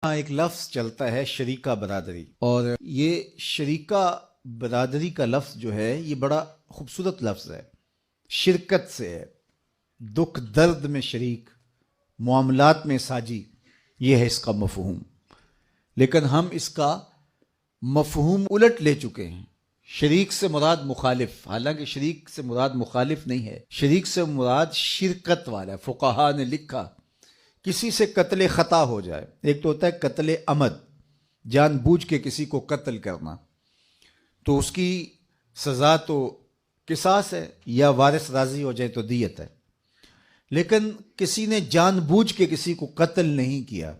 ایک لفظ چلتا ہے شریکہ برادری، اور یہ شریکہ برادری کا لفظ جو ہے یہ بڑا خوبصورت لفظ ہے، شرکت سے ہے، دکھ درد میں شریک، معاملات میں ساجی، یہ ہے اس کا مفہوم۔ لیکن ہم اس کا مفہوم الٹ لے چکے ہیں، شریک سے مراد مخالف، حالانکہ شریک سے مراد مخالف نہیں ہے، شریک سے مراد شرکت والا ہے۔ فقہا نے لکھا کسی سے قتل خطا ہو جائے، ایک تو ہوتا ہے قتل عمد، جان بوجھ کے کسی کو قتل کرنا، تو اس کی سزا تو قصاص ہے، یا وارث راضی ہو جائے تو دیت ہے۔ لیکن کسی نے جان بوجھ کے کسی کو قتل نہیں کیا،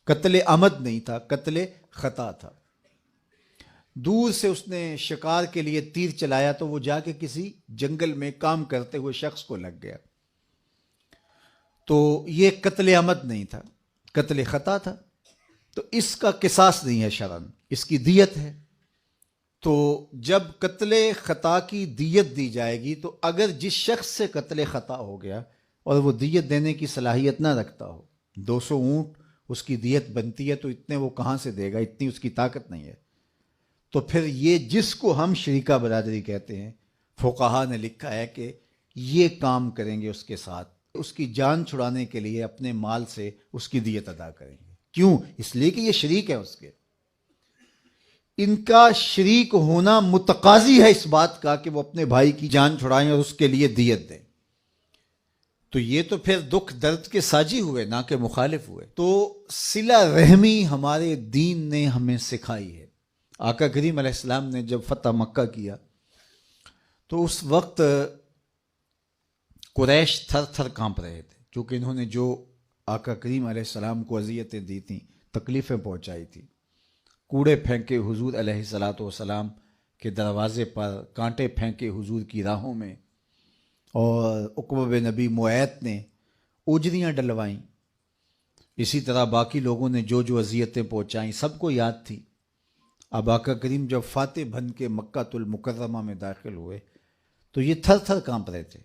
قتل عمد نہیں تھا، قتل خطا تھا، دور سے اس نے شکار کے لیے تیر چلایا تو وہ جا کے کسی جنگل میں کام کرتے ہوئے شخص کو لگ گیا، تو یہ قتل عمد نہیں تھا، قتل خطا تھا، تو اس کا قصاص نہیں ہے شرعاً، اس کی دیت ہے۔ تو جب قتل خطا کی دیت دی جائے گی تو اگر جس شخص سے قتل خطا ہو گیا اور وہ دیت دینے کی صلاحیت نہ رکھتا ہو، 200 اونٹ اس کی دیت بنتی ہے تو اتنے وہ کہاں سے دے گا، اتنی اس کی طاقت نہیں ہے، تو پھر یہ جس کو ہم شریکہ برادری کہتے ہیں، فقہا نے لکھا ہے کہ یہ کام کریں گے اس کے ساتھ، اس کی جان چھڑانے کے لیے اپنے مال سے اس کی دیت ادا کریں گے۔ کیوں؟ اس لیے کہ یہ شریک ہے اس کے، ان کا شریک ہونا متقاضی ہے اس بات کا کہ وہ اپنے بھائی کی جان چھڑائیں اور اس کے لیے دیت دیں، تو یہ تو پھر دکھ درد کے ساجی ہوئے، نہ کہ مخالف ہوئے۔ تو صلہ رحمی ہمارے دین نے ہمیں سکھائی ہے۔ آقا کریم علیہ السلام نے جب فتح مکہ کیا تو اس وقت قریش تھر تھر کانپ رہے تھے، کیونکہ انہوں نے جو آقا کریم علیہ السلام کو اذیتیں دی تھیں، تکلیفیں پہنچائی تھیں، کوڑے پھینکے حضور علیہ الصلاۃ والسلام کے دروازے پر، کانٹے پھینکے حضور کی راہوں میں، اور عقبہ بن نبی معیط نے اجریاں ڈلوائیں، اسی طرح باقی لوگوں نے جو جو اذیتیں پہنچائیں سب کو یاد تھی۔ اب آقا کریم جب فاتح بن کے مکہ المکرمہ میں داخل ہوئے تو یہ تھر تھر کانپ رہے تھے،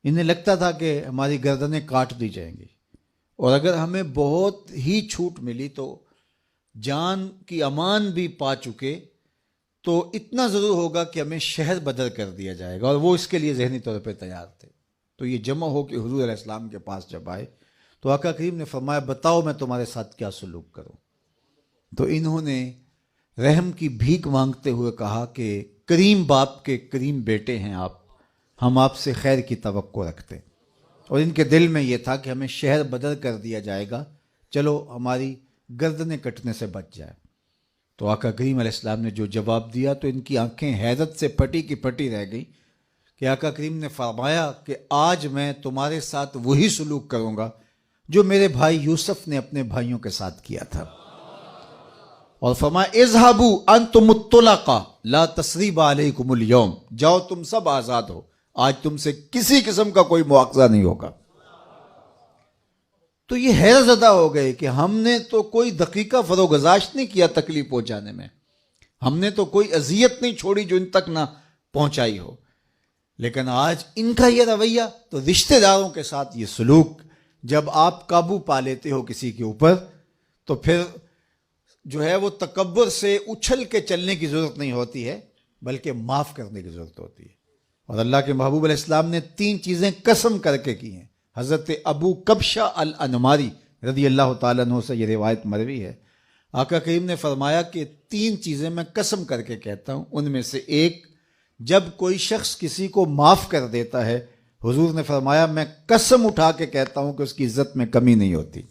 انہیں لگتا تھا کہ ہماری گردنیں کاٹ دی جائیں گی، اور اگر ہمیں بہت ہی چھوٹ ملی تو جان کی امان بھی پا چکے تو اتنا ضرور ہوگا کہ ہمیں شہر بدر کر دیا جائے گا، اور وہ اس کے لیے ذہنی طور پہ تیار تھے۔ تو یہ جمع ہو کے حضور علیہ السلام کے پاس جب آئے تو آقا کریم نے فرمایا بتاؤ میں تمہارے ساتھ کیا سلوک کروں، تو انہوں نے رحم کی بھیک مانگتے ہوئے کہا کہ کریم باپ کے کریم بیٹے ہیں آپ، ہم آپ سے خیر کی توقع رکھتے، اور ان کے دل میں یہ تھا کہ ہمیں شہر بدر کر دیا جائے گا، چلو ہماری گردنیں کٹنے سے بچ جائے۔ تو آقا کریم علیہ السلام نے جو جواب دیا تو ان کی آنکھیں حیرت سے پھٹی کی پھٹی رہ گئی کہ آقا کریم نے فرمایا کہ آج میں تمہارے ساتھ وہی سلوک کروں گا جو میرے بھائی یوسف نے اپنے بھائیوں کے ساتھ کیا تھا، اور فرمایا اذهبوا انتم الطلقاء لا تثریب علیکم اليوم، جاؤ تم سب آزاد ہو، آج تم سے کسی قسم کا کوئی مواخذہ نہیں ہوگا۔ تو یہ حیرت زدہ ہو گئے کہ ہم نے تو کوئی دقیقہ فروگزاشت نہیں کیا تکلیف پہنچانے میں، ہم نے تو کوئی اذیت نہیں چھوڑی جو ان تک نہ پہنچائی ہو، لیکن آج ان کا یہ رویہ، تو رشتہ داروں کے ساتھ یہ سلوک، جب آپ قابو پا لیتے ہو کسی کے اوپر تو پھر جو ہے وہ تکبر سے اچھل کے چلنے کی ضرورت نہیں ہوتی ہے، بلکہ معاف کرنے کی ضرورت ہوتی ہے۔ اور اللہ کے محبوب علیہ السلام نے 3 چیزیں قسم کر کے کی ہیں۔ حضرت ابو کبشہ الانماری رضی اللہ تعالیٰ عنہ سے یہ روایت مروی ہے، آقا کریم نے فرمایا کہ 3 چیزیں میں قسم کر کے کہتا ہوں، ان میں سے ایک، جب کوئی شخص کسی کو معاف کر دیتا ہے، حضور نے فرمایا میں قسم اٹھا کے کہتا ہوں کہ اس کی عزت میں کمی نہیں ہوتی۔